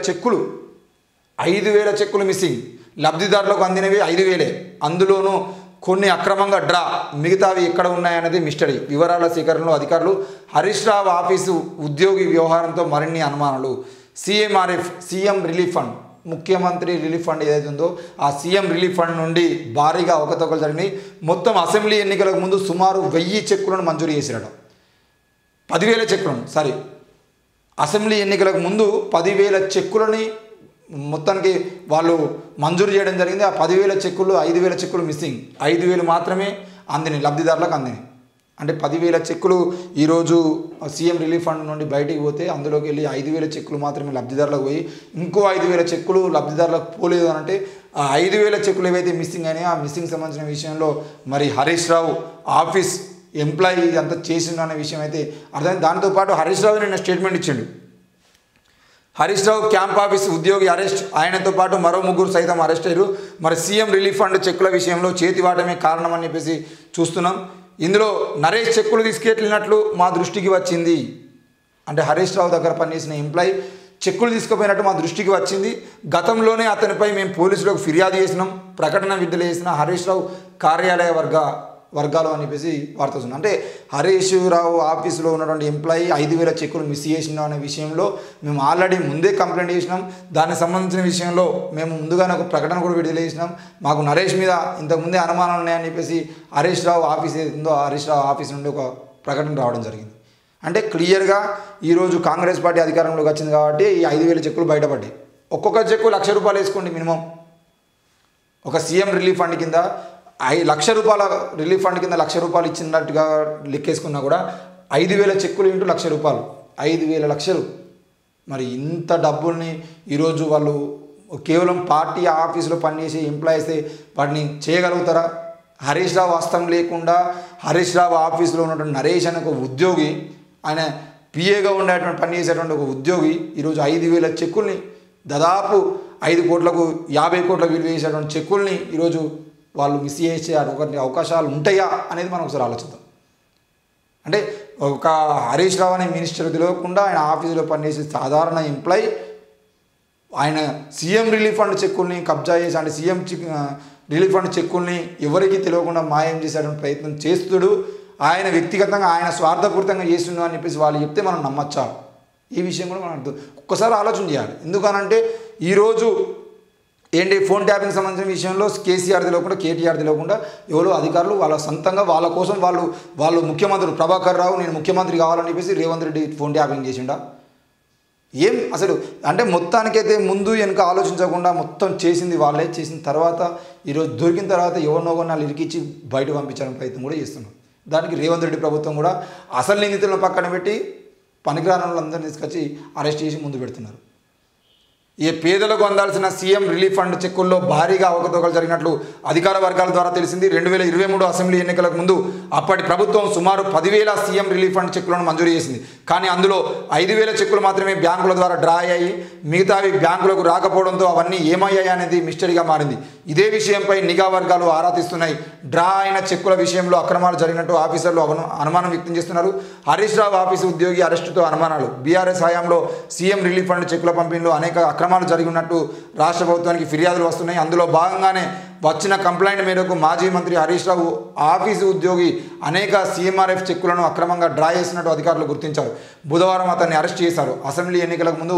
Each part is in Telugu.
చెక్కులు 5,000 చెక్కులు మిస్సింగ్. లబ్ధిదారులకు అందినవి 5,000. అందులోనూ కొన్ని అక్రమంగా డ్రా, మిగతావి ఎక్కడ ఉన్నాయనేది మిస్టరీ. వివరాల సేకరణలో అధికారులు. హరీష్ రావు ఆఫీసు ఉద్యోగి వ్యవహారంతో మరిన్ని అనుమానాలు. సీఎంఆర్ఎఫ్ సీఎం రిలీఫ్ ఫండ్, ముఖ్యమంత్రి రిలీఫ్ ఫండ్ ఏదైతే ఉందో ఆ సీఎం రిలీఫ్ ఫండ్ నుండి భారీగా అవకతవకలు జరిగినాయి. మొత్తం అసెంబ్లీ ఎన్నికలకు ముందు సుమారు 1000 చెక్కులను మంజూరు చేసిరట. 10,000 చెక్కులను, అసెంబ్లీ ఎన్నికలకు ముందు 10,000 చెక్కులని మొత్తానికి వాళ్ళు మంజూరు చేయడం జరిగింది. ఆ 10,000 చెక్కులు 5,000 చెక్కులు మిస్సింగ్. 5,000 మాత్రమే అందినాయి, లబ్ధిదారులకు అందినాయి. అంటే 10,000 చెక్కులు ఈరోజు సీఎం రిలీఫ్ ఫండ్ నుండి బయటికి పోతే అందులోకి వెళ్ళి 5,000 చెక్కులు మాత్రమే లబ్ధిదారులకు పోయి ఇంకో 5,000 చెక్కులు లబ్ధిదారులకు పోలేదు అని అంటే ఆ 5,000 చెక్కులు ఏవైతే మిస్సింగ్ అయినాయో ఆ మిస్సింగ్ సంబంధించిన విషయంలో మరి హరీష్ రావు ఆఫీస్ ఎంప్లాయీ అంతా చేసిండు అనే విషయం అయితే అర్థమైంది. దాంతోపాటు హరీష్ రావు నిన్న స్టేట్మెంట్ ఇచ్చిండు. హరీష్ రావు క్యాంప్ ఆఫీస్ ఉద్యోగి అరెస్ట్, ఆయనతో పాటు మరో 3 సైతం అరెస్ట్ అయ్యారు. మరి సీఎం రిలీఫ్ ఫండ్ చెక్కుల విషయంలో చేతివాటమే కారణం అని చెప్పేసి చూస్తున్నాం. ఇందులో నరేష్ చెక్కులు తీసుకెళ్ళినట్లు మా దృష్టికి వచ్చింది. అంటే హరీష్ రావు దగ్గర పనిచేసిన ఎంప్లాయీ చెక్కులు తీసుకుపోయినట్టు మా దృష్టికి వచ్చింది. గతంలోనే అతనిపై మేము పోలీసులకు ఫిర్యాదు చేసినాం. ప్రకటన విడుదల చేసిన హరీష్ రావు కార్యాలయ వర్గాలు అని చెప్పేసి వార్త వస్తుంది. అంటే హరీష్ రావు ఆఫీసులో ఉన్నటువంటి ఎంప్లాయీ 5,000 చెక్కులు మిస్ చేసినాం అనే విషయంలో మేము ఆల్రెడీ ముందే కంప్లైంట్ చేసినాం. దానికి సంబంధించిన విషయంలో మేము ముందుగానే ఒక ప్రకటన కూడా విడుదల చేసినాం. మాకు నరేష్ మీద ఇంతకుముందే అనుమానాలు ఉన్నాయని చెప్పేసి హరీష్ రావు ఆఫీస్ ఏదో హరీష్ రావు ఆఫీస్ నుండి ఒక ప్రకటన రావడం జరిగింది. అంటే క్లియర్గా ఈరోజు కాంగ్రెస్ పార్టీ అధికారంలోకి వచ్చింది కాబట్టి ఈ 5,000 చెక్కులు బయటపడ్డాయి. ఒక్కొక్క చెక్కు ₹1,00,000 వేసుకోండి మినిమం. ఒక సీఎం రిలీఫ్ ఫండ్ కింద ₹1,00,000 రిలీఫ్ ఫండ్ కింద ₹1,00,000 ఇచ్చినట్టుగా లెక్కేసుకున్నా కూడా 5,000 చెక్కులు ఇంటూ ₹1,00,000, 5,000 లక్షలు. మరి ఇంత డబ్బుల్ని ఈరోజు వాళ్ళు కేవలం పార్టీ ఆఫీసులో పనిచేసే ఎంప్లాయీసే వాటిని చేయగలుగుతారా? హరీష్ రావు హస్తం లేకుండా హరీష్ రావు ఆఫీసులో ఉన్నటువంటి నరేష్ అనే ఒక ఉద్యోగి, ఆయన పిఏగా ఉండేటువంటి పనిచేసేటువంటి ఒక ఉద్యోగి ఈరోజు 5,000 చెక్కుల్ని దాదాపు 5 కోట్లకు 50 కోట్ల విలువ చేసేటువంటి చెక్కుల్ని ఈరోజు వాళ్ళు మిస్ చేసే అవకాశాలు ఉంటాయా అనేది మనం ఒకసారి ఆలోచిద్దాం. అంటే ఒక హరీష్ రావు అనే మినిస్టర్ తెలియకుండా ఆయన ఆఫీసులో పనిచేసే సాధారణ ఎంప్లాయీ ఆయన సీఎం రిలీఫ్ ఫండ్ చెక్కుల్ని కబ్జా చేసి, అంటే సీఎం రిలీఫ్ ఫండ్ చెక్కుల్ని ఎవరికి తెలియకుండా మాయం చేసేటువంటి ప్రయత్నం చేస్తుడు. ఆయన వ్యక్తిగతంగా ఆయన స్వార్థపూరితంగా చేస్తుండు అని చెప్పేసి వాళ్ళు చెప్తే మనం నమ్మచ్చా? ఈ విషయం కూడా మనం ఒక్కసారి ఆలోచన చేయాలి. ఎందుకనంటే ఈరోజు ఏంటి ఫోన్ ట్యాపింగ్ సంబంధించిన విషయంలో కేసీఆర్ తెలియకుండా, కేటీఆర్ తెలియకుండా ఎవరో అధికారులు వాళ్ళ సొంతంగా వాళ్ళ కోసం వాళ్ళు ముఖ్యమంత్రులు ప్రభాకర్ రావు నేను ముఖ్యమంత్రి కావాలని చెప్పేసి రేవంత్ రెడ్డి ఫోన్ ట్యాపింగ్ చేసిండా? ఏం అసలు అంటే మొత్తానికైతే ముందు వెనుక ఆలోచించకుండా మొత్తం చేసింది వాళ్ళే. చేసిన తర్వాత ఈరోజు దొరికిన తర్వాత ఎవరినో వాళ్ళు ఇరికిచ్చి బయట పంపించడానికి ప్రయత్నం కూడా చేస్తున్నారు. దానికి రేవంత్ రెడ్డి ప్రభుత్వం కూడా అసలు నిందితులను పక్కన పెట్టి పనికిరాని వాళ్ళందరినీ తీసుకొచ్చి అరెస్ట్ చేసి ముందు పెడుతున్నారు. ఈ పేదలకు అందాల్సిన సీఎం రిలీఫ్ ఫండ్ చెక్కుల్లో భారీగా అవకతవకలు జరిగినట్లు అధికార వర్గాల ద్వారా తెలిసింది. 2023 అసెంబ్లీ ఎన్నికలకు ముందు అప్పటి ప్రభుత్వం సుమారు 10,000 సీఎం రిలీఫ్ ఫండ్ చెక్కులను మంజూరు చేసింది. కానీ అందులో 5,000 చెక్కులు మాత్రమే బ్యాంకుల ద్వారా డ్రా అయ్యాయి. మిగతావి బ్యాంకులకు రాకపోవడంతో అవన్నీ ఏమయ్యాయి అనేది మిస్టరీగా మారింది. ఇదే విషయంపై నిఘా వర్గాలు ఆరా తీస్తున్నాయి. డ్రా అయిన చెక్కుల విషయంలో అక్రమాలు జరిగినట్టు ఆఫీసర్లు అనుమానం వ్యక్తం చేస్తున్నారు. హరీష్ రావు ఆఫీసు ఉద్యోగి అరెస్టుతో అనుమానాలు. బీఆర్ఎస్ హయాంలో సీఎం రిలీఫ్ ఫండ్ చెక్కుల పంపిణీలో అనేక అక్రమాలు జరిగినట్టు రాష్ట్ర ప్రభుత్వానికి ఫిర్యాదులు వస్తున్నాయి. అందులో భాగంగానే వచ్చిన కంప్లైంట్ మేరకు మాజీ మంత్రి హరీష్ రావు ఆఫీసు ఉద్యోగి అనేక సీఎంఆర్ఎఫ్ చెక్కులను అక్రమంగా డ్రా చేసినట్టు అధికారులు గుర్తించారు. బుధవారం అతన్ని అరెస్ట్ చేశారు. అసెంబ్లీ ఎన్నికలకు ముందు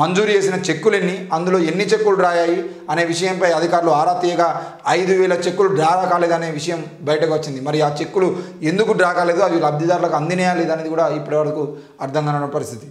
మంజూరు చేసిన చెక్కులెన్ని, అందులో ఎన్ని చెక్కులు డ్రా అయ్యాయి అనే విషయంపై అధికారులు ఆరా తీయగా 5,000 చెక్కులు డ్రా కాలేదనే విషయం బయటకు వచ్చింది. మరి ఆ చెక్కులు ఎందుకు డ్రా కాలేదు, అవి లబ్ధిదారులకు అందినాయా లేదనేది కూడా ఇప్పటివరకు అర్థం కాని పరిస్థితి.